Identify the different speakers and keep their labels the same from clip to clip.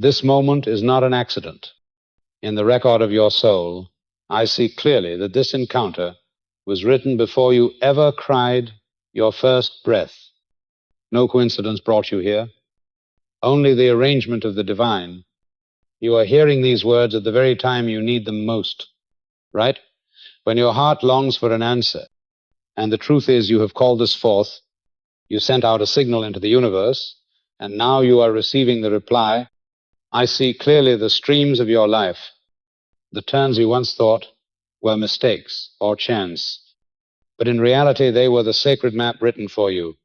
Speaker 1: This moment is not an accident. In the record of your soul, I see clearly that this encounter was written before you ever cried your first breath. No coincidence brought you here. Only the arrangement of the divine. You are hearing these words at the very time you need them most, right? When your heart longs for an answer, and the truth is you have called this forth, you sent out a signal into the universe, and now you are receiving the reply. I see clearly the streams of your life. The turns you once thought were mistakes or chance, but in reality they were the sacred map written for you.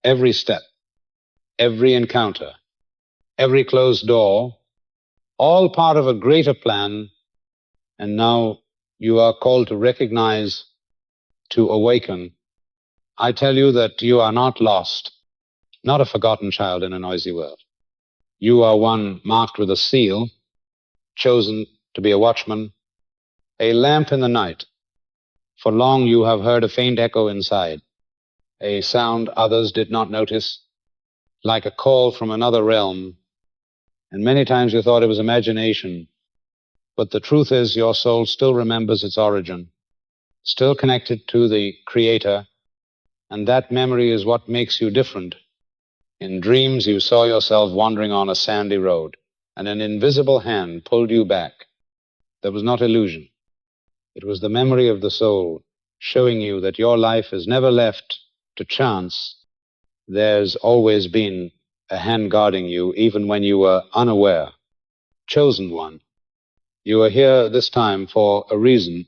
Speaker 1: Every step, every encounter, every closed door, all part of a greater plan, and now you are called to recognize, to awaken. I tell you that you are not lost, not a forgotten child in a noisy world. You are one marked with a seal, chosen to be a watchman, a lamp in the night. For long you have heard a faint echo inside, a sound others did not notice, like a call from another realm, and many times you thought it was imagination. But the truth is your soul still remembers its origin, still connected to the Creator, and that memory is what makes you different. In dreams you saw yourself wandering on a sandy road, and an invisible hand pulled you back. There was not illusion. It was the memory of the soul showing you that your life is never left to chance. There's always been a hand guarding you, even when you were unaware. Chosen one. You are here this time for a reason.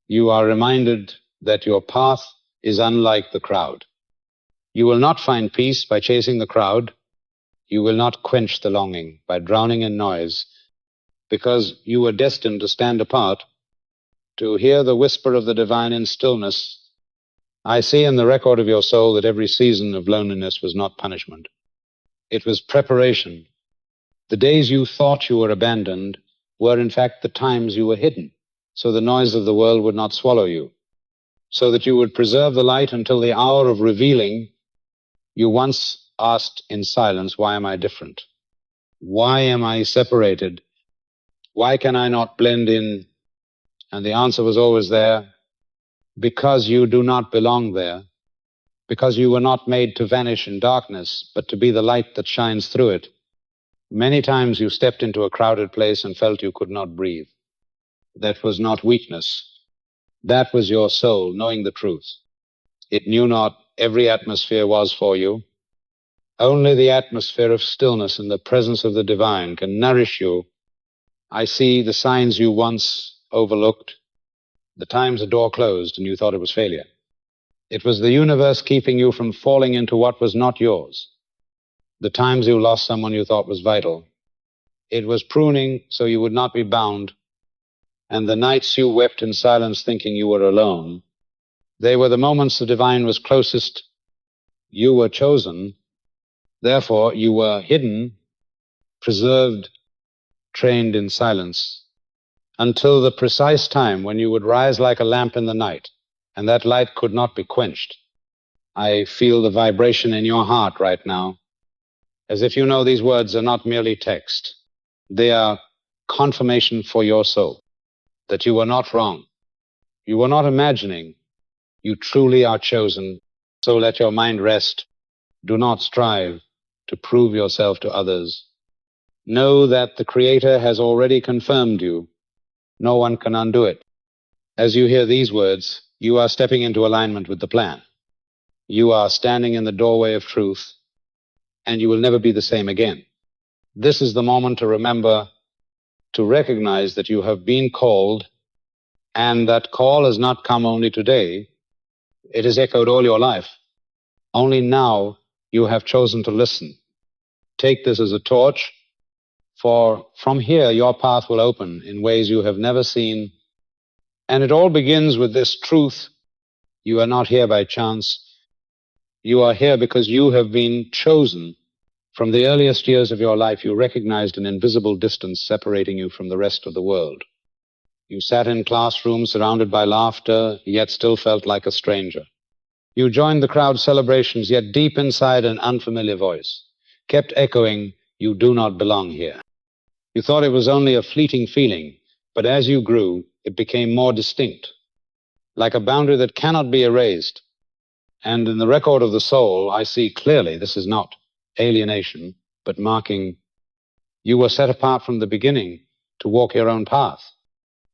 Speaker 1: You are reminded that your path is unlike the crowd. You will not find peace by chasing the crowd. You will not quench the longing by drowning in noise, because you were destined to stand apart, to hear the whisper of the divine in stillness. I see in the record of your soul that every season of loneliness was not punishment. It was preparation. The days you thought you were abandoned were in fact the times you were hidden, so the noise of the world would not swallow you, so that you would preserve the light until the hour of revealing. You once asked in silence, why am I different? Why am I separated? Why can I not blend in? And the answer was always there, because you do not belong there, because you were not made to vanish in darkness, but to be the light that shines through it. Many times you stepped into a crowded place and felt you could not breathe. That was not weakness. That was your soul knowing the truth. It knew not every atmosphere was for you. Only the atmosphere of stillness in the presence of the divine can nourish you. I see the signs you once overlooked, the times the door closed and you thought it was failure. It was the universe keeping you from falling into what was not yours. The times you lost someone you thought was vital. It was pruning so you would not be bound. And the nights you wept in silence thinking you were alone, they were the moments the divine was closest. You were chosen. Therefore, you were hidden, preserved, trained in silence, until the precise time when you would rise like a lamp in the night, and that light could not be quenched. I feel the vibration in your heart right now, as if you know these words are not merely text. They are confirmation for your soul that you were not wrong. You were not imagining. You truly are chosen. So let your mind rest. Do not strive to prove yourself to others. Know that the Creator has already confirmed you. No one can undo it. As you hear these words, you are stepping into alignment with the plan. You are standing in the doorway of truth, and you will never be the same again. This is the moment to remember, to recognize that you have been called, and that call has not come only today. It has echoed all your life. Only now you have chosen to listen. Take this as a torch, for from here your path will open in ways you have never seen. And it all begins with this truth. You are not here by chance. You are here because you have been chosen. From the earliest years of your life, you recognized an invisible distance separating you from the rest of the world. You sat in classrooms surrounded by laughter, yet still felt like a stranger. You joined the crowd celebrations, yet deep inside an unfamiliar voice kept echoing, You do not belong here. You thought it was only a fleeting feeling, but as you grew, it became more distinct, like a boundary that cannot be erased. And in the record of the soul, I see clearly this is not alienation, but marking you were set apart from the beginning to walk your own path.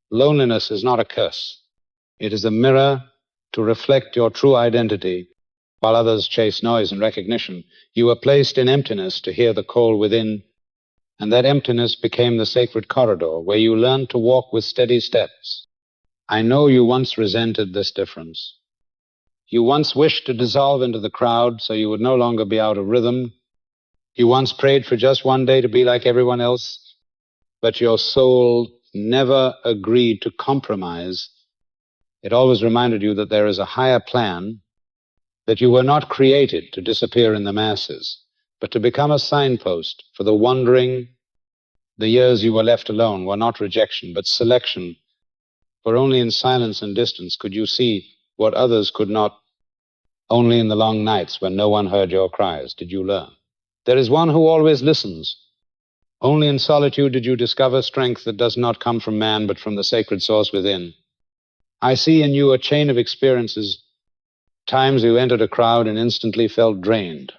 Speaker 1: Loneliness is not a curse. It is a mirror to reflect your true identity. While others chase noise and recognition, you were placed in emptiness to hear the call within, and that emptiness became the sacred corridor where you learned to walk with steady steps. I know you once resented this difference. You once wished to dissolve into the crowd so you would no longer be out of rhythm. You once prayed for just one day to be like everyone else, but your soul never agreed to compromise. It always reminded you that there is a higher plan, that you were not created to disappear in the masses, but to become a signpost for the wandering. The years you were left alone were not rejection, but selection, for only in silence and distance could you see what others could not. Only in the long nights when no one heard your cries did you learn. There is one who always listens. Only in solitude did you discover strength that does not come from man, but from the sacred source within. I see in you a chain of experiences, times you entered a crowd and instantly felt drained,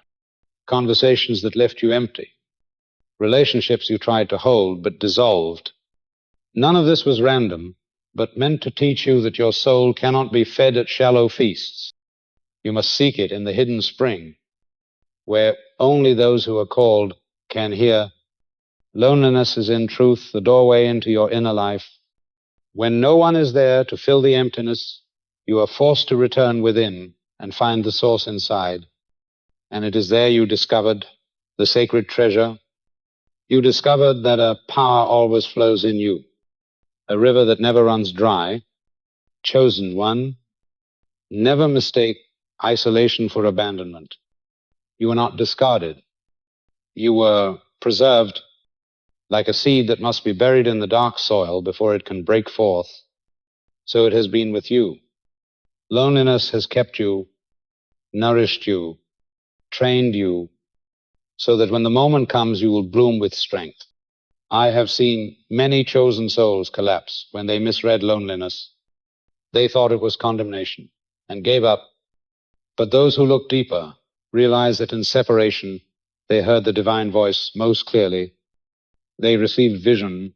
Speaker 1: conversations that left you empty, relationships you tried to hold but dissolved. None of this was random, but meant to teach you that your soul cannot be fed at shallow feasts. You must seek it in the hidden spring, where only those who are called can hear. Loneliness is in truth the doorway into your inner life. When no one is there to fill the emptiness, you are forced to return within and find the source inside. And it is there you discovered the sacred treasure. You discovered that a power always flows in you, a river that never runs dry. Chosen one, never mistake isolation for abandonment. You were not discarded. You were preserved like a seed that must be buried in the dark soil before it can break forth. So it has been with you. Loneliness has kept you, nourished you, trained you, so that when the moment comes, you will bloom with strength. I have seen many chosen souls collapse when they misread loneliness. They thought it was condemnation and gave up. But those who look deeper realize that in separation, they heard the divine voice most clearly. They received vision.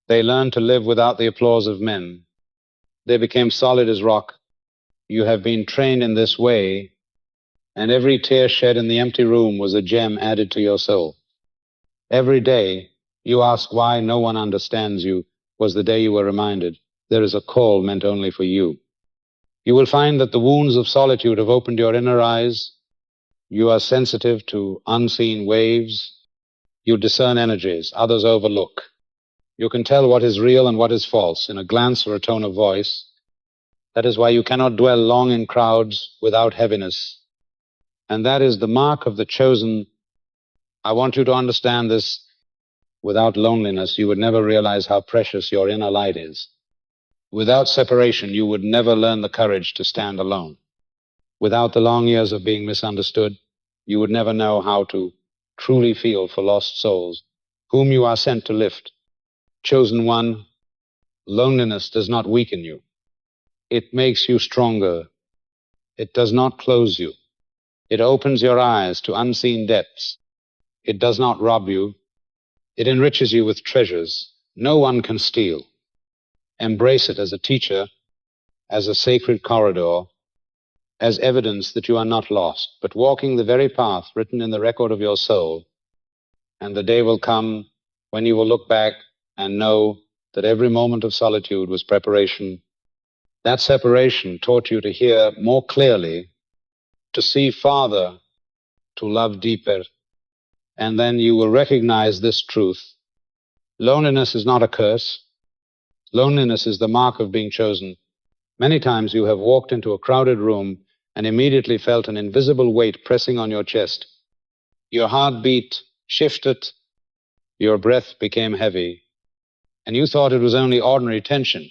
Speaker 1: They learned to live without the applause of men. They became solid as rock. You have been trained in this way, and every tear shed in the empty room was a gem added to your soul. Every day you ask why no one understands you was the day you were reminded there is a call meant only for you. You will find that the wounds of solitude have opened your inner eyes. You are sensitive to unseen waves. You discern energies others overlook. You can tell what is real and what is false in a glance or a tone of voice. That is why you cannot dwell long in crowds without heaviness. And that is the mark of the chosen. I want you to understand this. Without loneliness, you would never realize how precious your inner light is. Without separation, you would never learn the courage to stand alone. Without the long years of being misunderstood, you would never know how to truly feel for lost souls, whom you are sent to lift. Chosen one, loneliness does not weaken you. It makes you stronger. It does not close you. It opens your eyes to unseen depths. It does not rob you. It enriches you with treasures no one can steal. Embrace it as a teacher, as a sacred corridor, as evidence that you are not lost, but walking the very path written in the record of your soul. And the day will come when you will look back and know that every moment of solitude was preparation. That separation taught you to hear more clearly, to see farther, to love deeper. And then you will recognize this truth. Loneliness is not a curse. Loneliness is the mark of being chosen. Many times you have walked into a crowded room and immediately felt an invisible weight pressing on your chest. Your heartbeat shifted, your breath became heavy, and you thought it was only ordinary tension.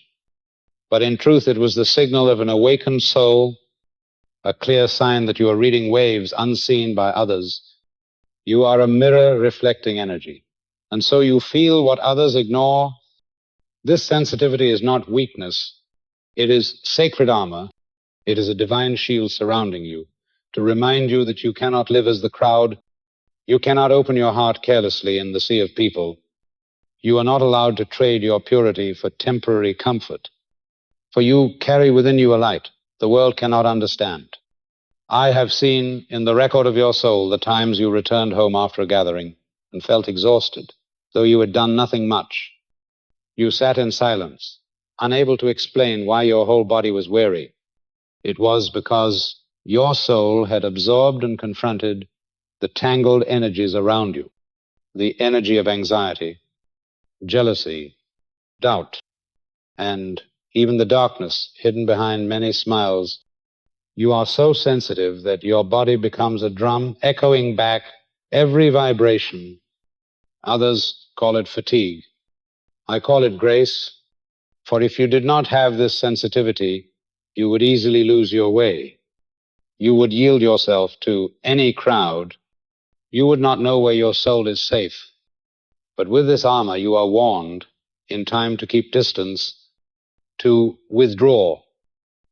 Speaker 1: But in truth, it was the signal of an awakened soul, a clear sign that you are reading waves unseen by others. You are a mirror reflecting energy. And so you feel what others ignore. This sensitivity is not weakness. It is sacred armor. It is a divine shield surrounding you to remind you that you cannot live as the crowd. You cannot open your heart carelessly in the sea of people. You are not allowed to trade your purity for temporary comfort. For you carry within you a light the world cannot understand. I have seen in the record of your soul the times you returned home after a gathering and felt exhausted, though you had done nothing much. You sat in silence, unable to explain why your whole body was weary. It was because your soul had absorbed and confronted the tangled energies around you, the energy of anxiety, jealousy, doubt, and even the darkness hidden behind many smiles. You are so sensitive that your body becomes a drum echoing back every vibration. Others call it fatigue. I call it grace, for if you did not have this sensitivity, you would easily lose your way. You would yield yourself to any crowd. You would not know where your soul is safe. But with this armor, you are warned in time to keep distance, to withdraw,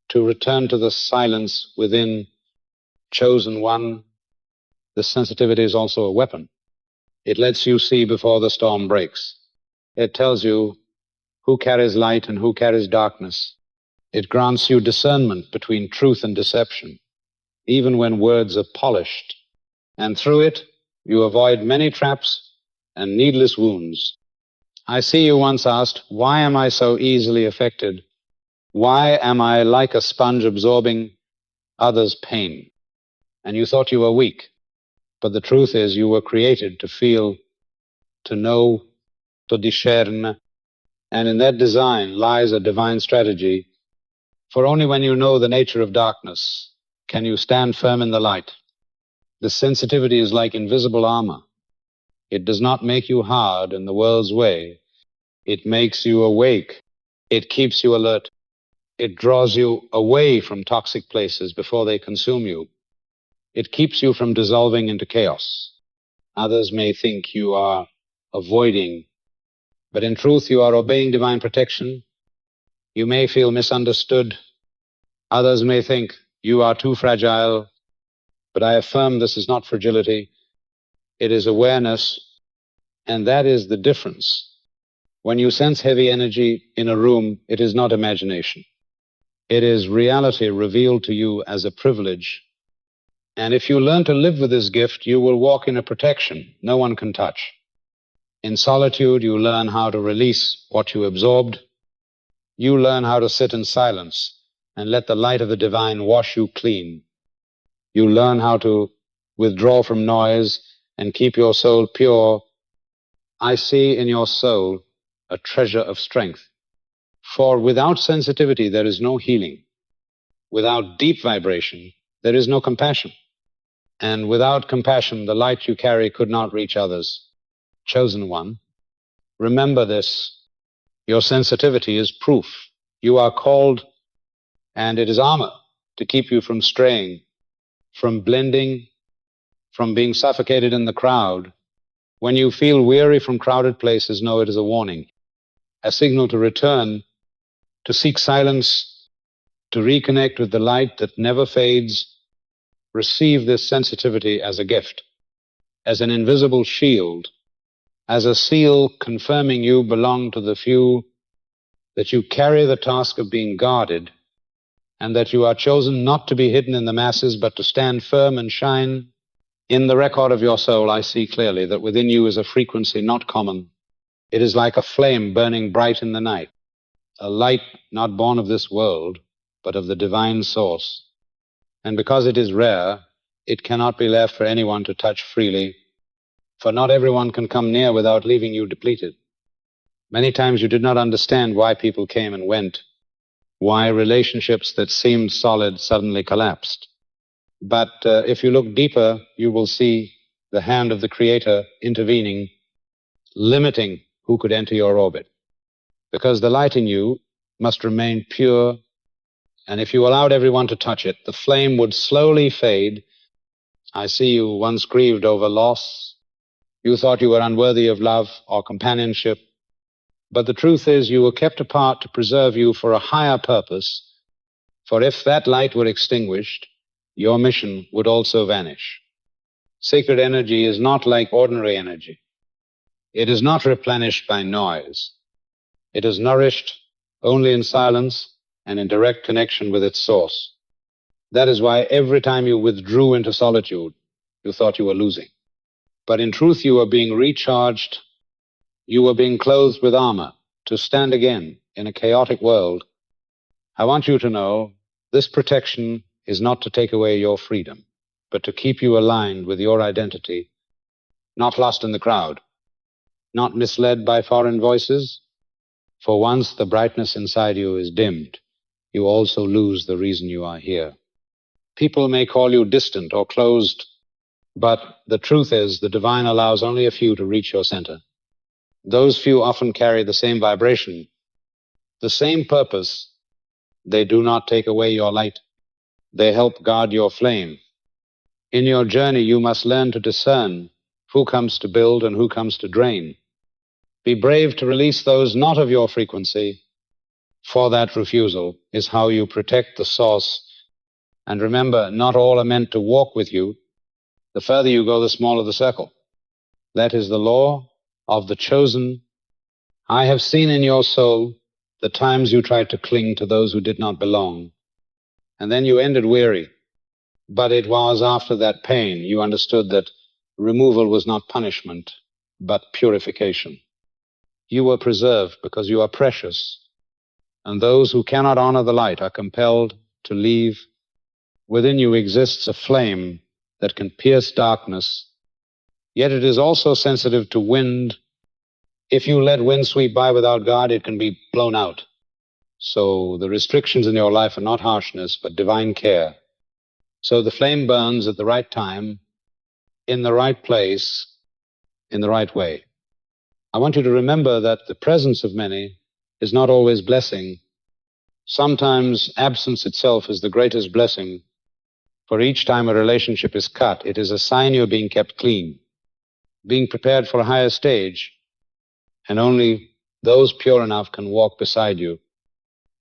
Speaker 1: to return to the silence within. Chosen one, this sensitivity is also a weapon. It lets you see before the storm breaks. It tells you who carries light and who carries darkness. It grants you discernment between truth and deception, even when words are polished. And through it, you avoid many traps and needless wounds. I see you once asked, why am I so easily affected? Why am I like a sponge absorbing others' pain? And you thought you were weak. But the truth is you were created to feel, to know, to discern. And in that design lies a divine strategy. For only when you know the nature of darkness can you stand firm in the light. The sensitivity is like invisible armor. It does not make you hard in the world's way. It makes you awake. It keeps you alert. It draws you away from toxic places before they consume you. It keeps you from dissolving into chaos. Others may think you are avoiding, but in truth you are obeying divine protection. You may feel misunderstood. Others may think you are too fragile, but I affirm this is not fragility. It is awareness, and that is the difference. When you sense heavy energy in a room, it is not imagination. It is reality revealed to you as a privilege. And if you learn to live with this gift, you will walk in a protection no one can touch. In solitude, you learn how to release what you absorbed. You learn how to sit in silence and let the light of the divine wash you clean. You learn how to withdraw from noise and keep your soul pure. I see in your soul a treasure of strength. For without sensitivity, there is no healing. Without deep vibration, there is no compassion. And without compassion, the light you carry could not reach others. Chosen one, remember this. Your sensitivity is proof. You are called, and it is armor to keep you from straying, from blending, from being suffocated in the crowd. When you feel weary from crowded places, know it is a warning, a signal to return, to seek silence, to reconnect with the light that never fades. Receive this sensitivity as a gift, as an invisible shield, as a seal confirming you belong to the few, that you carry the task of being guarded, and that you are chosen not to be hidden in the masses, but to stand firm and shine. In the record of your soul, I see clearly that within you is a frequency not common. It is like a flame burning bright in the night, a light not born of this world, but of the divine source. And because it is rare, it cannot be left for anyone to touch freely, for not everyone can come near without leaving you depleted. Many times you did not understand why people came and went, why relationships that seemed solid suddenly collapsed. But if you look deeper, you will see the hand of the Creator intervening, limiting who could enter your orbit. Because the light in you must remain pure, and if you allowed everyone to touch it, the flame would slowly fade I see you once grieved over loss. You thought you were unworthy of love or companionship. But the truth is you were kept apart to preserve you for a higher purpose, for if that light were extinguished, your mission would also vanish. Sacred energy is not like ordinary energy. It is not replenished by noise. It is nourished only in silence and in direct connection with its source. That is why every time you withdrew into solitude, you thought you were losing. But in truth, you were being recharged. You were being clothed with armor to stand again in a chaotic world. I want you to know this protection is not to take away your freedom, but to keep you aligned with your identity, not lost in the crowd, not misled by foreign voices. For once the brightness inside you is dimmed, you also lose the reason you are here. People may call you distant or closed, but the truth is the divine allows only a few to reach your center. Those few often carry the same vibration, the same purpose. They do not take away your light. They help guard your flame. In your journey, you must learn to discern who comes to build and who comes to drain. Be brave to release those not of your frequency, for that refusal is how you protect the source. And remember, not all are meant to walk with you. The further you go, the smaller the circle. That is the law of the chosen. I have seen in your soul the times you tried to cling to those who did not belong, and then you ended weary. But it was after that pain you understood that removal was not punishment, but purification. You were preserved because you are precious, and those who cannot honor the light are compelled to leave. Within you exists a flame that can pierce darkness, yet it is also sensitive to wind. If you let wind sweep by without guard, it can be blown out. So the restrictions in your life are not harshness, but divine care. So the flame burns at the right time, in the right place, in the right way. I want you to remember that the presence of many is not always blessing. Sometimes absence itself is the greatest blessing. For each time a relationship is cut, it is a sign you're being kept clean, being prepared for a higher stage, and only those pure enough can walk beside you.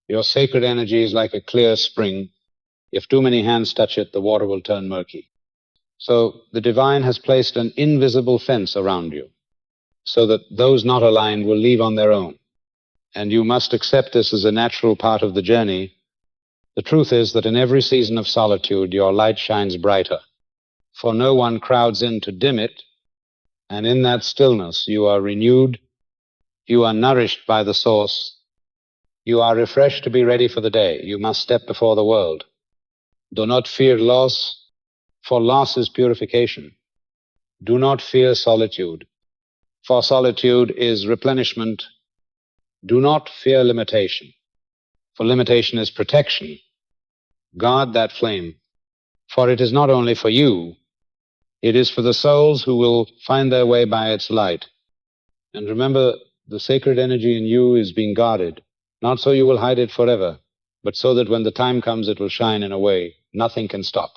Speaker 1: Your sacred energy is like a clear spring. If too many hands touch it, the water will turn murky. So the divine has placed an invisible fence around you, so that those not aligned will leave on their own. And you must accept this as a natural part of the journey. The truth is that in every season of solitude, your light shines brighter, for no one crowds in to dim it, and in that stillness you are renewed, you are nourished by the source, you are refreshed to be ready for the day. You must step before the world. Do not fear loss, for loss is purification. Do not fear solitude, for solitude is replenishment. Do not fear limitation, for limitation is protection. Guard that flame, for it is not only for you, it is for the souls who will find their way by its light. And remember, the sacred energy in you is being guarded, not so you will hide it forever, but so that when the time comes, it will shine in a way nothing can stop.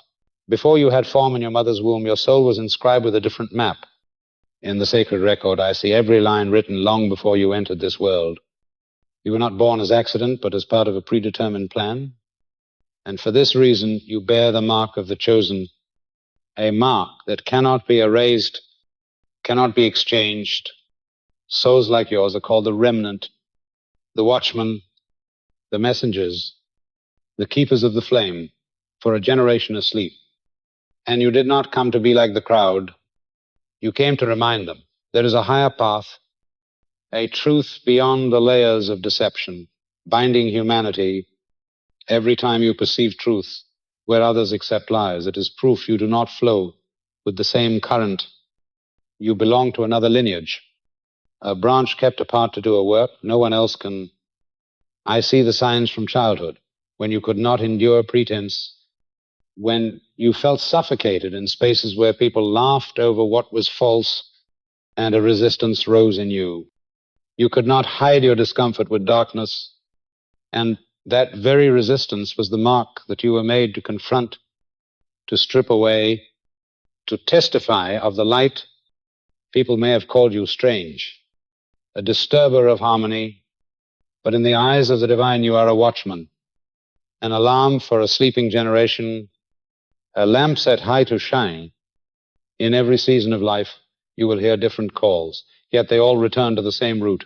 Speaker 1: Before you had form in your mother's womb, your soul was inscribed with a different map. In the sacred record, I see every line written long before you entered this world. You were not born as accident, but as part of a predetermined plan. And for this reason, you bear the mark of the chosen, a mark that cannot be erased, cannot be exchanged. Souls like yours are called the remnant, the watchmen, the messengers, the keepers of the flame, for a generation asleep. And you did not come to be like the crowd. You came to remind them there is a higher path, a truth beyond the layers of deception, binding humanity. Every time you perceive truth where others accept lies, it is proof you do not flow with the same current. You belong to another lineage, a branch kept apart to do a work no one else can. I see the signs from childhood, when you could not endure pretense, when you felt suffocated in spaces where people laughed over what was false and a resistance rose in you. You could not hide your discomfort with darkness, and that very resistance was the mark that you were made to confront, to strip away, to testify of the light, people may have called you strange, a disturber of harmony, but in the eyes of the divine you are a watchman, an alarm for a sleeping generation, a lamp set high to shine. In every season of life you will hear different calls, yet they all return to the same root,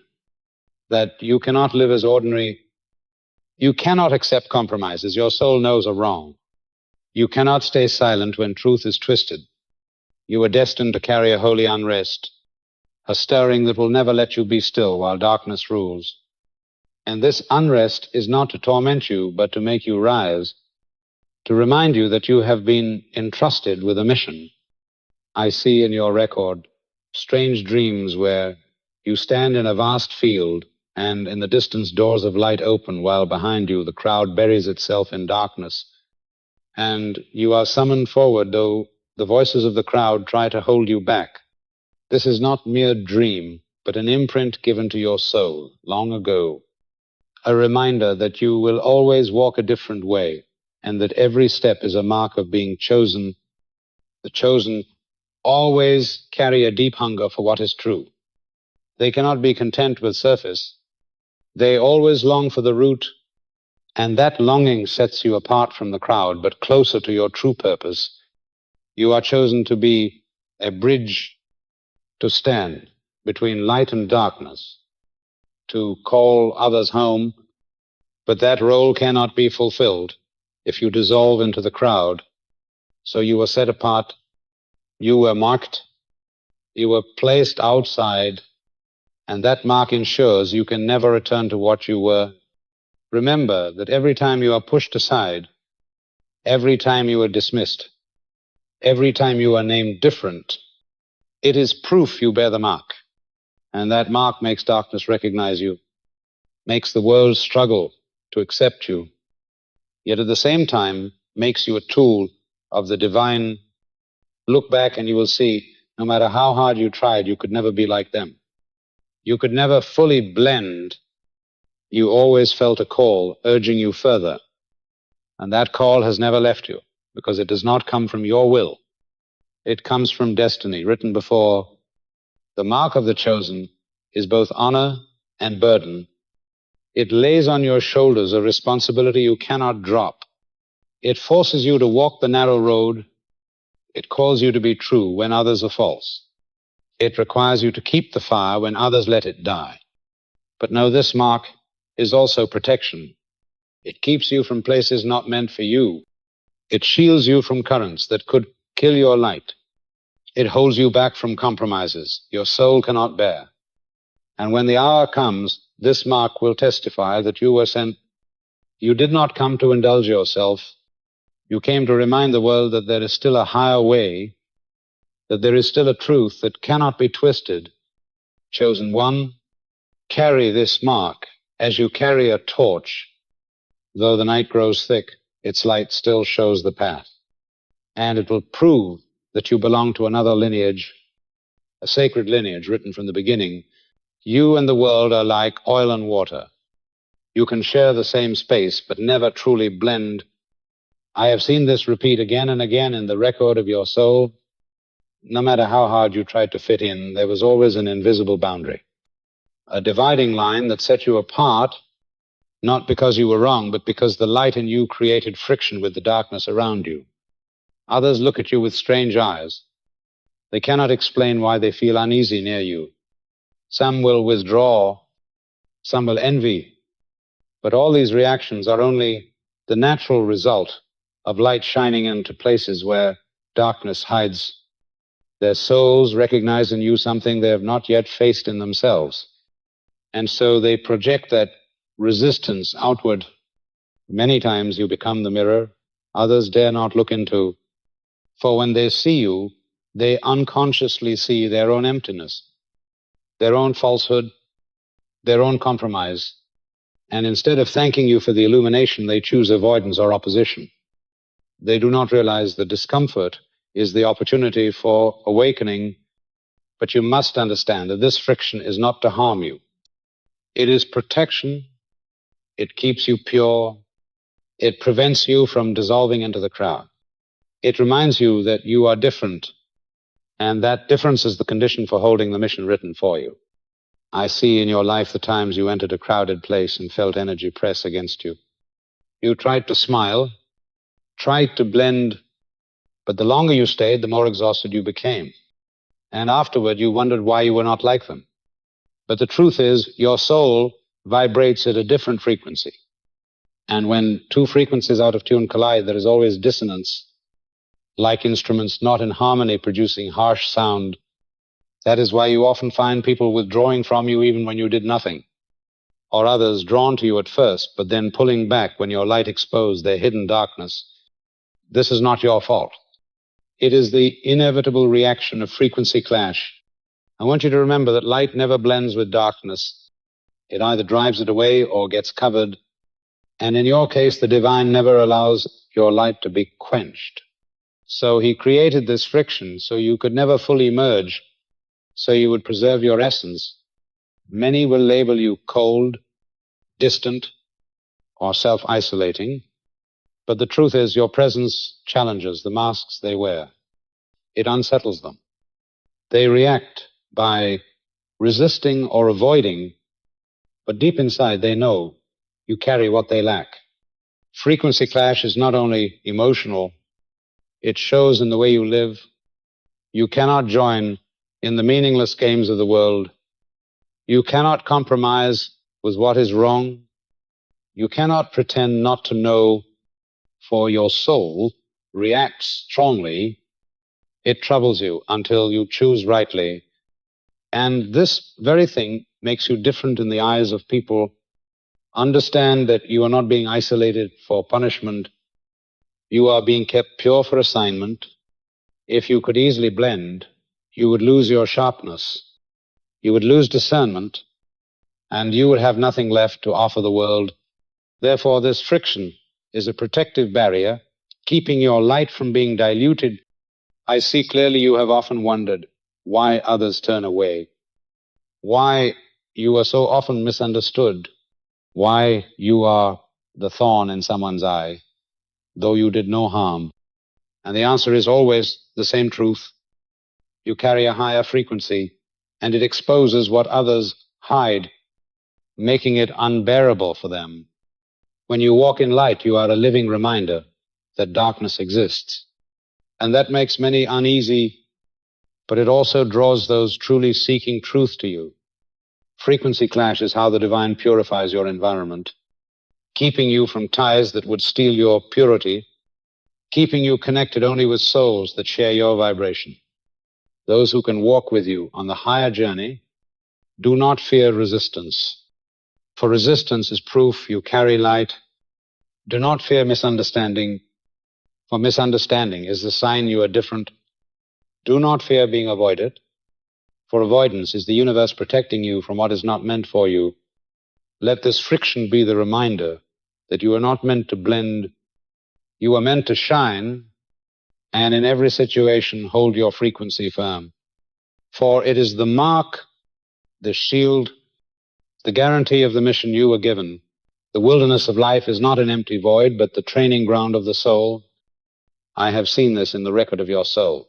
Speaker 1: that you cannot live as ordinary. You cannot accept compromises your soul knows are wrong. You cannot stay silent when truth is twisted. You are destined to carry a holy unrest, a stirring that will never let you be still while darkness rules. And this unrest is not to torment you, but to make you rise, to remind you that you have been entrusted with a mission. I see in your record strange dreams where you stand in a vast field and in the distance doors of light open while behind you the crowd buries itself in darkness. And you are summoned forward, though the voices of the crowd try to hold you back. This is not mere dream, but an imprint given to your soul long ago, a reminder that you will always walk a different way, and that every step is a mark of being chosen. The chosen always carry a deep hunger for what is true. They cannot be content with surface. They always long for the root, and that longing sets you apart from the crowd, but closer to your true purpose. You are chosen to be a bridge to stand between light and darkness, to call others home, but that role cannot be fulfilled if you dissolve into the crowd. So you were set apart, you were marked, you were placed outside, and that mark ensures you can never return to what you were. Remember that every time you are pushed aside, every time you are dismissed, every time you are named different, it is proof you bear the mark. And that mark makes darkness recognize you, makes the world struggle to accept you, yet at the same time makes you a tool of the divine. Look back and you will see, no matter how hard you tried, you could never be like them. You could never fully blend. You always felt a call urging you further. And that call has never left you, because it does not come from your will. It comes from destiny, written before. The mark of the chosen is both honor and burden. It lays on your shoulders a responsibility you cannot drop. It forces you to walk the narrow road. It calls you to be true when others are false. It requires you to keep the fire when others let it die. But know this mark is also protection. It keeps you from places not meant for you. It shields you from currents that could kill your light. It holds you back from compromises your soul cannot bear. And when the hour comes, this mark will testify that you were sent. You did not come to indulge yourself. You came to remind the world that there is still a higher way, that there is still a truth that cannot be twisted. Chosen one, carry this mark as you carry a torch. Though the night grows thick, its light still shows the path. And it will prove that you belong to another lineage, a sacred lineage written from the beginning. You and the world are like oil and water. You can share the same space, but never truly blend. I have seen this repeat again and again in the record of your soul. No matter how hard you tried to fit in, there was always an invisible boundary, a dividing line that set you apart, not because you were wrong, but because the light in you created friction with the darkness around you. Others look at you with strange eyes. They cannot explain why they feel uneasy near you. Some will withdraw, some will envy, but all these reactions are only the natural result of light shining into places where darkness hides. Their souls recognize in you something they have not yet faced in themselves, and so they project that resistance outward. Many times you become the mirror others dare not look into, for when they see you, they unconsciously see their own emptiness, their own falsehood, their own compromise, and instead of thanking you for the illumination, they choose avoidance or opposition. They do not realize the discomfort is the opportunity for awakening, but you must understand that this friction is not to harm you. It is protection. It keeps you pure. It prevents you from dissolving into the crowd. It reminds you that you are different And that difference is the condition for holding the mission written for you. I see in your life the times you entered a crowded place and felt energy press against you. You tried to smile, tried to blend, but the longer you stayed, the more exhausted you became. And afterward, you wondered why you were not like them. But the truth is, your soul vibrates at a different frequency. And when two frequencies out of tune collide, there is always dissonance, like instruments not in harmony producing harsh sound. That is why you often find people withdrawing from you even when you did nothing, or others drawn to you at first, but then pulling back when your light exposed their hidden darkness. This is not your fault. It is the inevitable reaction of frequency clash. I want you to remember that light never blends with darkness. It either drives it away or gets covered. And in your case, the divine never allows your light to be quenched. So he created this friction so you could never fully merge, so you would preserve your essence. Many will label you cold, distant, or self-isolating. But the truth is, your presence challenges the masks they wear. It unsettles them. They react by resisting or avoiding, but deep inside they know you carry what they lack. Frequency clash is not only emotional, it shows in the way you live. You cannot join in the meaningless games of the world. You cannot compromise with what is wrong. You cannot pretend not to know, for your soul reacts strongly. It troubles you until you choose rightly. And this very thing makes you different in the eyes of people. Understand that you are not being isolated for punishment. You are being kept pure for assignment. If you could easily blend, you would lose your sharpness. You would lose discernment, and you would have nothing left to offer the world. Therefore, this friction is a protective barrier, keeping your light from being diluted. I see clearly you have often wondered why others turn away, why you are so often misunderstood, why you are the thorn in someone's eye, though you did no harm. And the answer is always the same truth. You carry a higher frequency, and it exposes what others hide, making it unbearable for them. When you walk in light, you are a living reminder that darkness exists. And that makes many uneasy, but it also draws those truly seeking truth to you. Frequency clash is how the divine purifies your environment, keeping you from ties that would steal your purity, keeping you connected only with souls that share your vibration. Those who can walk with you on the higher journey do not fear resistance, for resistance is proof you carry light. Do not fear misunderstanding, for misunderstanding is the sign you are different. Do not fear being avoided, for avoidance is the universe protecting you from what is not meant for you. Let this friction be the reminder that you are not meant to blend. You are meant to shine, and in every situation hold your frequency firm. For it is the mark, the shield, the guarantee of the mission you were given. The wilderness of life is not an empty void, but the training ground of the soul. I have seen this in the record of your soul,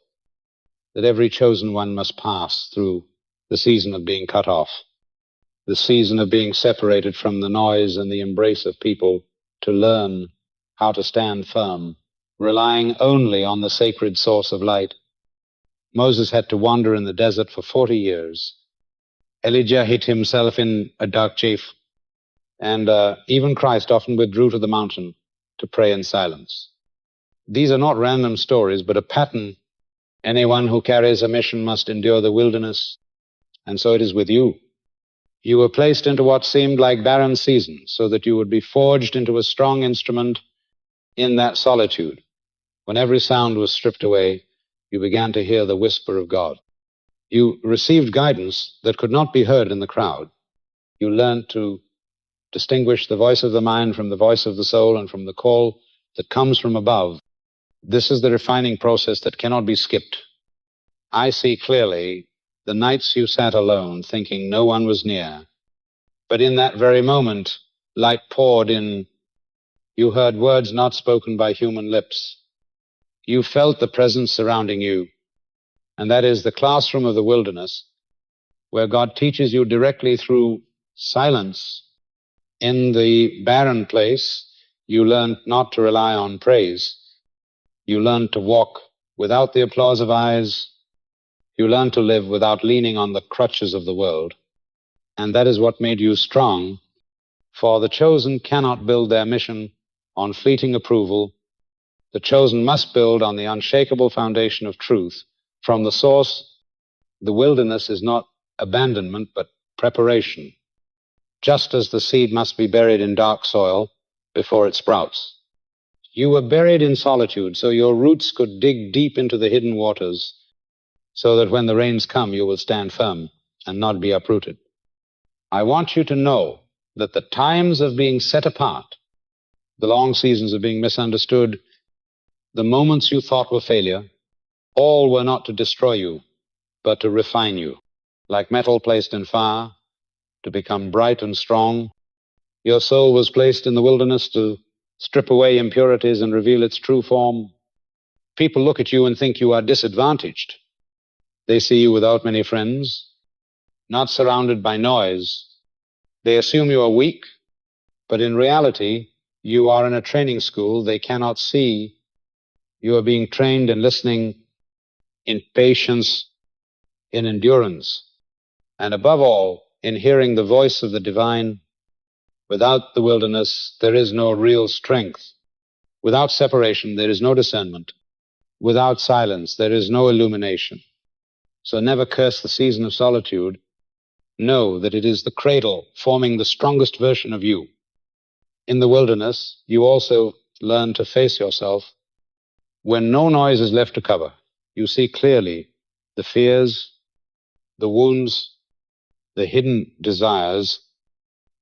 Speaker 1: that every chosen one must pass through the season of being cut off, the season of being separated from the noise and the embrace of people, to learn how to stand firm, relying only on the sacred source of light. Moses had to wander in the desert for 40 years. Elijah hid himself in a dark cave, and even Christ often withdrew to the mountain to pray in silence. These are not random stories, but a pattern. Anyone who carries a mission must endure the wilderness, and so it is with you. You were placed into what seemed like barren seasons, so that you would be forged into a strong instrument in that solitude. When every sound was stripped away, you began to hear the whisper of God. You received guidance that could not be heard in the crowd. You learned to distinguish the voice of the mind from the voice of the soul and from the call that comes from above. This is the refining process that cannot be skipped. I see clearly the nights you sat alone, thinking no one was near. But in that very moment, light poured in. You heard words not spoken by human lips. You felt the presence surrounding you. and that is the classroom of the wilderness, where God teaches you directly through silence. In the barren place, you learn not to rely on praise. You learn to walk without the applause of eyes. You learn to live without leaning on the crutches of the world. And that is what made you strong, for the chosen cannot build their mission on fleeting approval. The chosen must build on the unshakable foundation of truth. From the source, the wilderness is not abandonment, but preparation, just as the seed must be buried in dark soil before it sprouts. You were buried in solitude, so your roots could dig deep into the hidden waters, so that when the rains come, you will stand firm and not be uprooted. I want you to know that the times of being set apart, the long seasons of being misunderstood, the moments you thought were failure, all were not to destroy you, but to refine you. Like metal placed in fire, to become bright and strong, your soul was placed in the wilderness to strip away impurities and reveal its true form. People look at you and think you are disadvantaged. They see you without many friends, not surrounded by noise. They assume you are weak, but in reality, you are in a training school. They cannot see you are being trained in listening, in patience, in endurance, and above all, in hearing the voice of the divine. Without the wilderness, there is no real strength. Without separation, there is no discernment. Without silence, there is no illumination. So never curse the season of solitude. Know that it is the cradle forming the strongest version of you. In the wilderness, you also learn to face yourself. When no noise is left to cover, you see clearly the fears, the wounds, the hidden desires,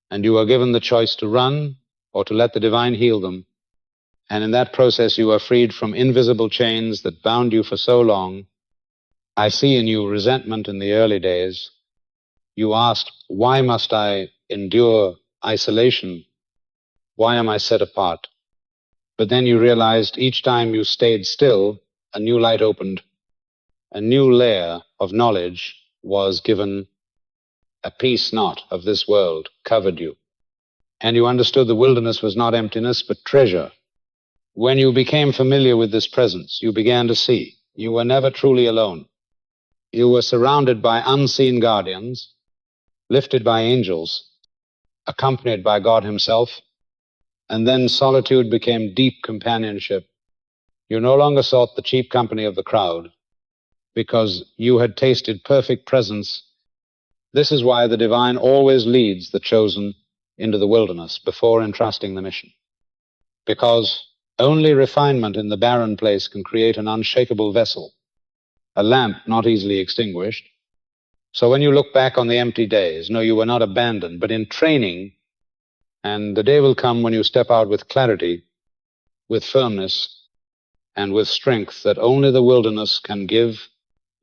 Speaker 1: and you are given the choice to run or to let the divine heal them. And in that process, you are freed from invisible chains that bound you for so long. I see in you resentment in the early days. You asked, why must I endure isolation? Why am I set apart? But then you realized each time you stayed still, a new light opened. A new layer of knowledge was given. A peace not of this world covered you. And you understood the wilderness was not emptiness, but treasure. When you became familiar with this presence, you began to see you were never truly alone. You were surrounded by unseen guardians, lifted by angels, accompanied by God himself, and then solitude became deep companionship. You no longer sought the cheap company of the crowd, because you had tasted perfect presence. This is why the divine always leads the chosen into the wilderness before entrusting the mission. Because only refinement in the barren place can create an unshakable vessel, a lamp not easily extinguished. So when you look back on the empty days, know you were not abandoned, but in training, and the day will come when you step out with clarity, with firmness, and with strength that only the wilderness can give.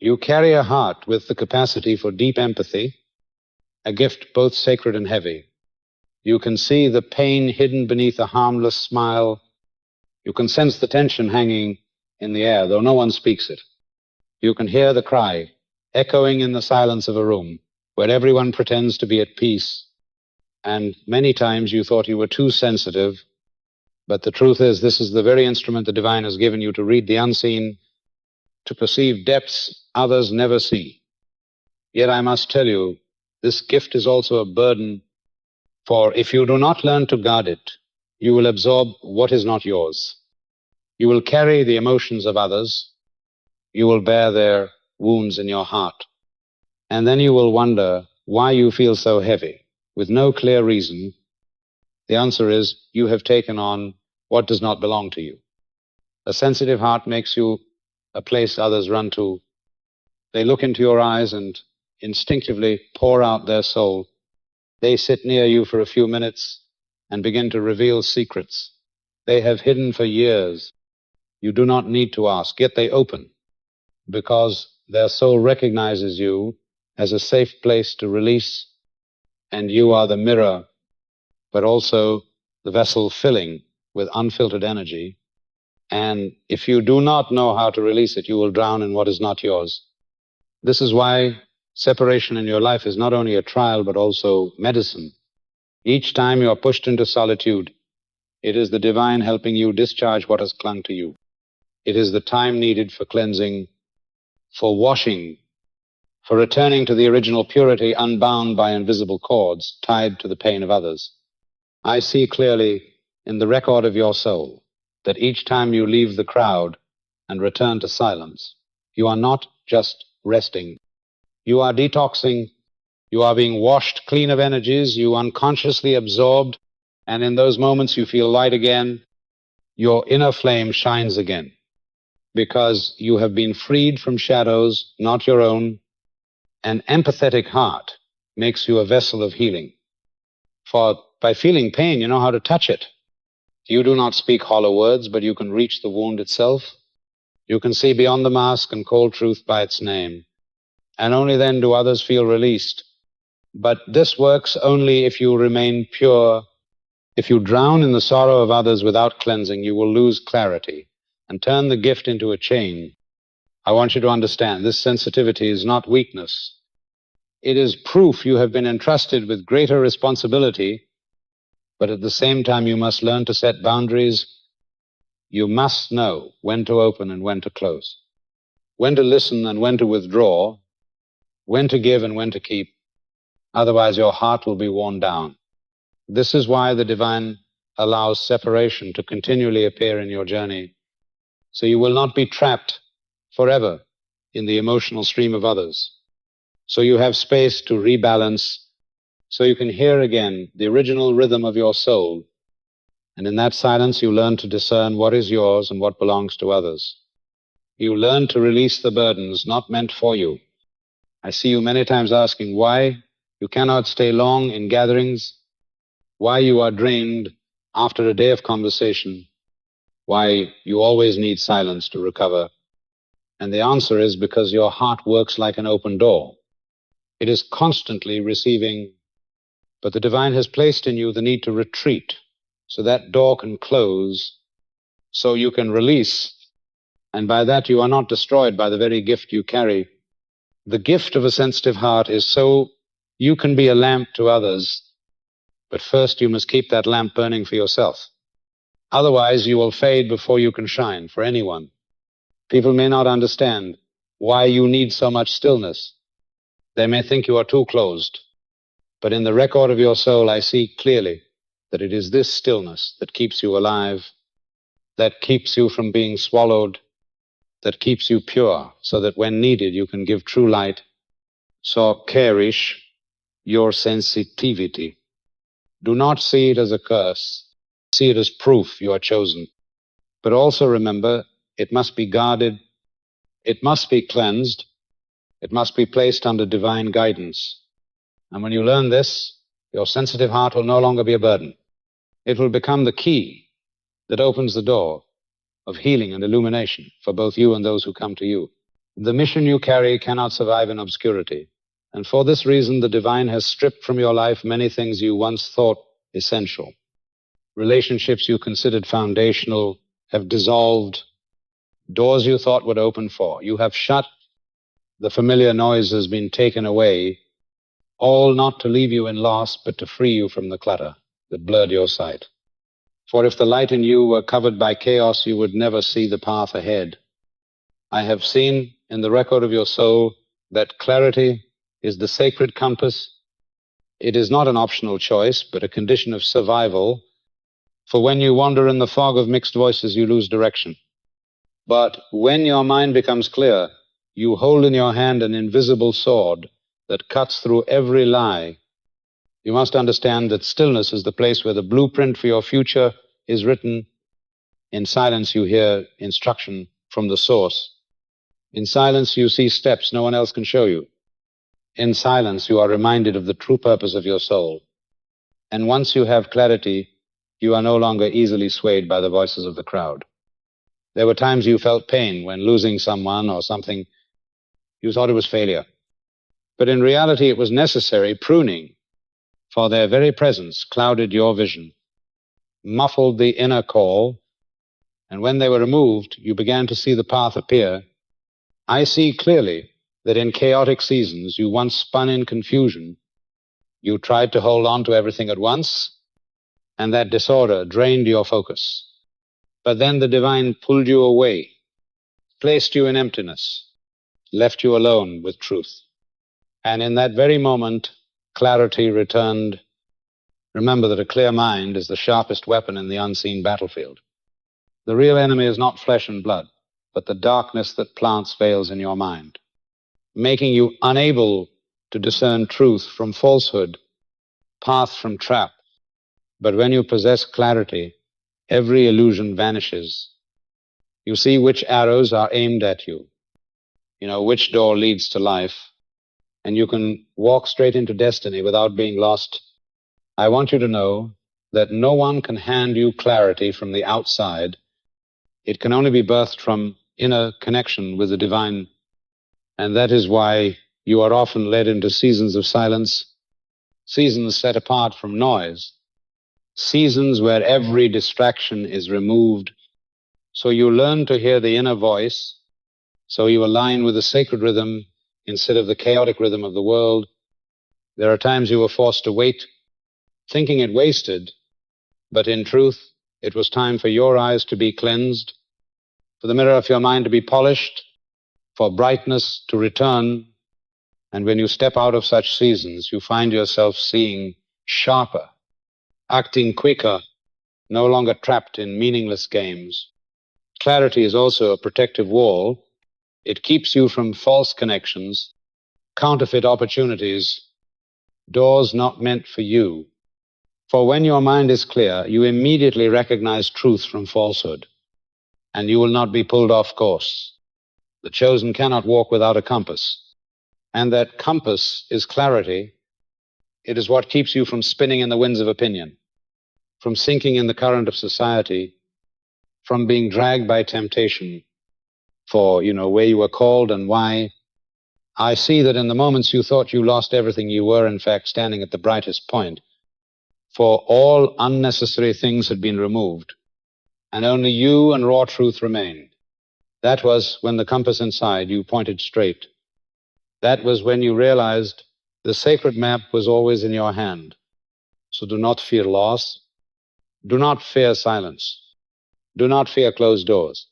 Speaker 1: You carry a heart with the capacity for deep empathy, a gift both sacred and heavy. You can see the pain hidden beneath a harmless smile. You can sense the tension hanging in the air, though no one speaks it. You can hear the cry echoing in the silence of a room where everyone pretends to be at peace. And many times you thought you were too sensitive, but the truth is this is the very instrument the divine has given you to read the unseen, to perceive depths others never see. Yet I must tell you, this gift is also a burden, for if you do not learn to guard it, you will absorb what is not yours. You will carry the emotions of others. You will bear their wounds in your heart. And then you will wonder why you feel so heavy, with no clear reason. The answer is you have taken on what does not belong to you. A sensitive heart makes you a place others run to. They look into your eyes and instinctively pour out their soul. They sit near you for a few minutes and begin to reveal secrets they have hidden for years. You do not need to ask, yet they open, because their soul recognizes you as a safe place to release, and you are the mirror, but also the vessel filling with unfiltered energy. And if you do not know how to release it, you will drown in what is not yours. This is why separation in your life is not only a trial but also medicine. Each time you are pushed into solitude, it is the divine helping you discharge what has clung to you. It is the time needed for cleansing, for washing, for returning to the original purity unbound by invisible cords tied to the pain of others. I see clearly in the record of your soul that each time you leave the crowd and return to silence, you are not just resting. You are detoxing. You are being washed clean of energies you unconsciously absorbed, and in those moments you feel light again. Your inner flame shines again because you have been freed from shadows not your own. An empathetic heart makes you a vessel of healing. For by feeling pain, you know how to touch it. You do not speak hollow words, but you can reach the wound itself. You can see beyond the mask and call truth by its name. And only then do others feel released. But this works only if you remain pure. If you drown in the sorrow of others without cleansing, you will lose clarity and turn the gift into a chain. I want you to understand this sensitivity is not weakness. It is proof you have been entrusted with greater responsibility, but at the same time you must learn to set boundaries. You must know when to open and when to close, when to listen and when to withdraw, when to give and when to keep. Otherwise your heart will be worn down. This is why the divine allows separation to continually appear in your journey, so you will not be trapped forever in the emotional stream of others. So you have space to rebalance, so you can hear again the original rhythm of your soul. And in that silence, you learn to discern what is yours and what belongs to others. You learn to release the burdens not meant for you. I see you many times asking why you cannot stay long in gatherings, why you are drained after a day of conversation, why you always need silence to recover. And the answer is because your heart works like an open door. It is constantly receiving, but the divine has placed in you the need to retreat so that door can close, so you can release, and by that you are not destroyed by the very gift you carry. The gift of a sensitive heart is so you can be a lamp to others, but first you must keep that lamp burning for yourself. Otherwise you will fade before you can shine for anyone. People may not understand why you need so much stillness. They may think you are too closed. But in the record of your soul, I see clearly that it is this stillness that keeps you alive, that keeps you from being swallowed, that keeps you pure, so that when needed you can give true light. So cherish your sensitivity. Do not see it as a curse. See it as proof you are chosen. But also remember, it must be guarded, it must be cleansed, it must be placed under divine guidance. And when you learn this, your sensitive heart will no longer be a burden. It will become the key that opens the door of healing and illumination for both you and those who come to you. The mission you carry cannot survive in obscurity. And for this reason, the divine has stripped from your life many things you once thought essential. Relationships you considered foundational have dissolved. Doors you thought would open for, you have shut. The familiar noise has been taken away, all not to leave you in loss, but to free you from the clutter that blurred your sight. For if the light in you were covered by chaos, you would never see the path ahead. I have seen in the record of your soul that clarity is the sacred compass. It is not an optional choice, but a condition of survival. For when you wander in the fog of mixed voices, you lose direction. But when your mind becomes clear, you hold in your hand an invisible sword that cuts through every lie. You must understand that stillness is the place where the blueprint for your future is written. In silence, you hear instruction from the source. In silence, you see steps no one else can show you. In silence, you are reminded of the true purpose of your soul. And once you have clarity, you are no longer easily swayed by the voices of the crowd. There were times you felt pain when losing someone or something. You thought it was failure. But in reality, it was necessary pruning, for their very presence clouded your vision, muffled the inner call, and when they were removed, you began to see the path appear. I see clearly that in chaotic seasons you once spun in confusion, you tried to hold on to everything at once, and that disorder drained your focus. But then the divine pulled you away, placed you in emptiness, left you alone with truth. And in that very moment, clarity returned. Remember that a clear mind is the sharpest weapon in the unseen battlefield. The real enemy is not flesh and blood, but the darkness that plants veils in your mind, making you unable to discern truth from falsehood, path from trap. But when you possess clarity, every illusion vanishes. You see which arrows are aimed at you. You know which door leads to life, and you can walk straight into destiny without being lost. I want you to know that no one can hand you clarity from the outside. It can only be birthed from inner connection with the divine, and that is why you are often led into seasons of silence, seasons set apart from noise, seasons where every distraction is removed, so you learn to hear the inner voice, so you align with the sacred rhythm instead of the chaotic rhythm of the world. There are times you were forced to wait, thinking it wasted, but in truth, it was time for your eyes to be cleansed, for the mirror of your mind to be polished, for brightness to return. And when you step out of such seasons, you find yourself seeing sharper, acting quicker, no longer trapped in meaningless games. Clarity is also a protective wall. It keeps you from false connections, counterfeit opportunities, doors not meant for you. For when your mind is clear, you immediately recognize truth from falsehood, and you will not be pulled off course. The chosen cannot walk without a compass, and that compass is clarity. It is what keeps you from spinning in the winds of opinion, from sinking in the current of society, from being dragged by temptation for, where you were called and why. I see that in the moments you thought you lost everything, you were in fact standing at the brightest point, for all unnecessary things had been removed, and only you and raw truth remained. That was when the compass inside you pointed straight. That was when you realized the sacred map was always in your hand. So do not fear loss. Do not fear silence. Do not fear closed doors.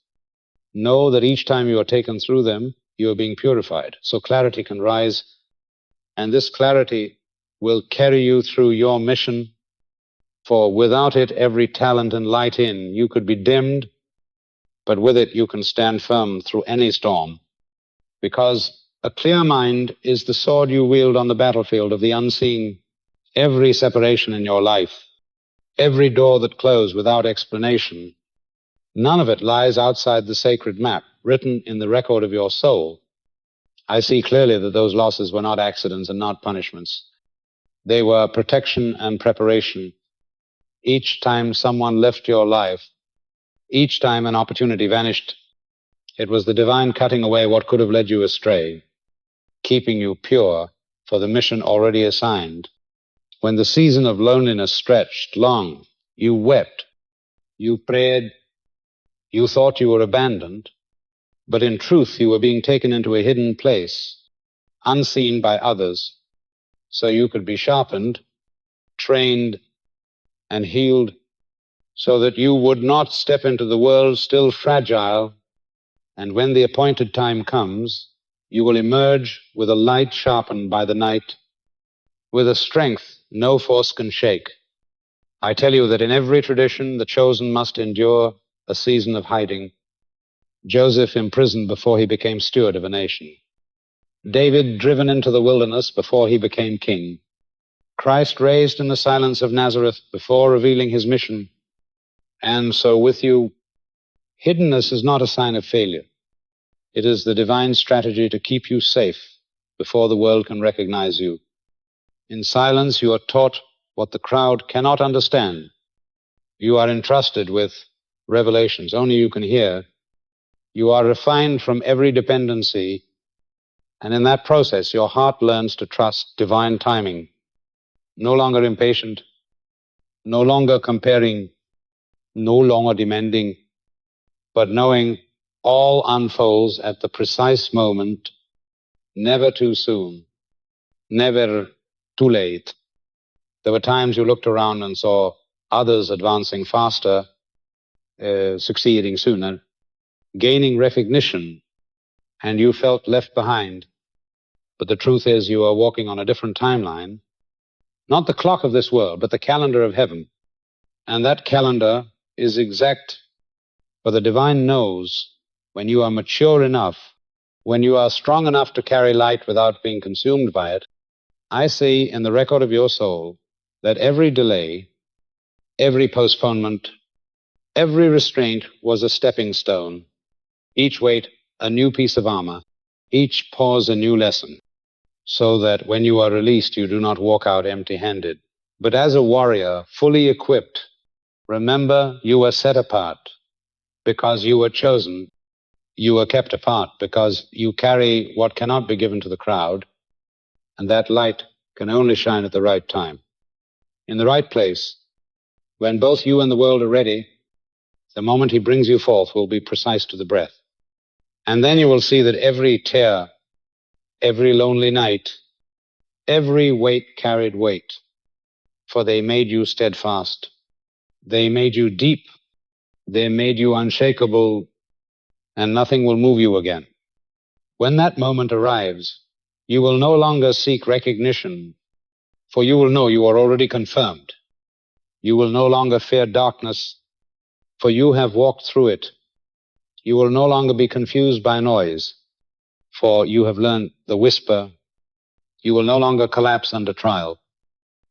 Speaker 1: Know that each time you are taken through them, you are being purified, so clarity can rise, and this clarity will carry you through your mission, for without it, every talent and light in you could be dimmed, but with it you can stand firm through any storm, because a clear mind is the sword you wield on the battlefield of the unseen. Every separation in your life, every door that closed without explanation, none of it lies outside the sacred map written in the record of your soul. I see clearly that those losses were not accidents and not punishments. They were protection and preparation. Each time someone left your life, each time an opportunity vanished, it was the divine cutting away what could have led you astray, keeping you pure for the mission already assigned. When the season of loneliness stretched long, you wept, you prayed, you thought you were abandoned, but in truth you were being taken into a hidden place, unseen by others, so you could be sharpened, trained, and healed, so that you would not step into the world still fragile, and when the appointed time comes, you will emerge with a light sharpened by the night, with a strength no force can shake. I tell you that in every tradition, the chosen must endure a season of hiding. Joseph imprisoned before he became steward of a nation. David driven into the wilderness before he became king. Christ raised in the silence of Nazareth before revealing his mission. And so with you, hiddenness is not a sign of failure. It is the divine strategy to keep you safe before the world can recognize you. In silence, you are taught what the crowd cannot understand. You are entrusted with revelations only you can hear. You are refined from every dependency, and in that process, your heart learns to trust divine timing. No longer impatient, no longer comparing, no longer demanding, but knowing all unfolds at the precise moment, never too soon, never too late. There were times you looked around and saw others advancing faster, succeeding sooner, gaining recognition, and you felt left behind. But the truth is you are walking on a different timeline, not the clock of this world, but the calendar of heaven. And that calendar is exact, for the divine knows when you are mature enough, when you are strong enough to carry light without being consumed by it. I see in the record of your soul that every delay, every postponement, every restraint was a stepping stone, each weight a new piece of armor, each pause a new lesson, so that when you are released, you do not walk out empty-handed. But as a warrior, fully equipped, remember you were set apart because you were chosen. You were kept apart because you carry what cannot be given to the crowd, and that light can only shine at the right time, in the right place. When both you and the world are ready, the moment he brings you forth will be precise to the breath. And then you will see that every tear, every lonely night, every weight carried weight, for they made you steadfast. They made you deep. They made you unshakable, and nothing will move you again. When that moment arrives, you will no longer seek recognition, for you will know you are already confirmed. You will no longer fear darkness, for you have walked through it. You will no longer be confused by noise, for you have learned the whisper. You will no longer collapse under trial,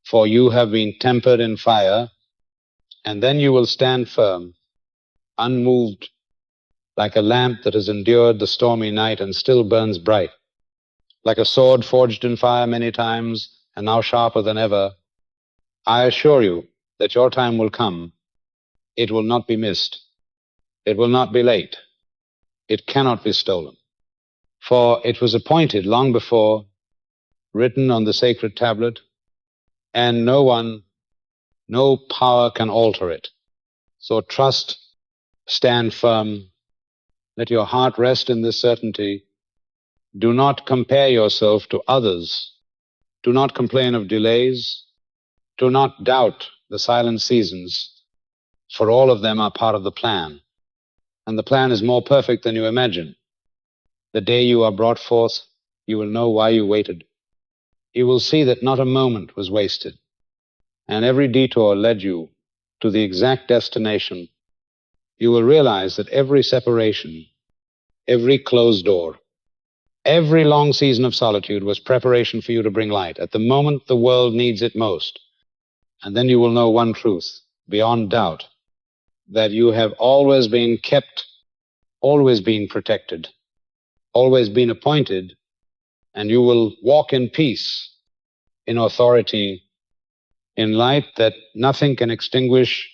Speaker 1: for you have been tempered in fire, and then you will stand firm, unmoved, like a lamp that has endured the stormy night and still burns bright, like a sword forged in fire many times and now sharper than ever. I assure you that your time will come. It will not be missed. It will not be late. It cannot be stolen. For it was appointed long before, written on the sacred tablet, and no one, no power can alter it. So trust, stand firm, let your heart rest in this certainty. Do not compare yourself to others. Do not complain of delays. Do not doubt the silent seasons, for all of them are part of the plan. And the plan is more perfect than you imagine. The day you are brought forth, you will know why you waited. You will see that not a moment was wasted, and every detour led you to the exact destination. You will realize that every separation, every closed door, every long season of solitude was preparation for you to bring light at the moment the world needs it most. And then you will know one truth, beyond doubt, that you have always been kept, always been protected, always been appointed, and you will walk in peace, in authority, in light that nothing can extinguish,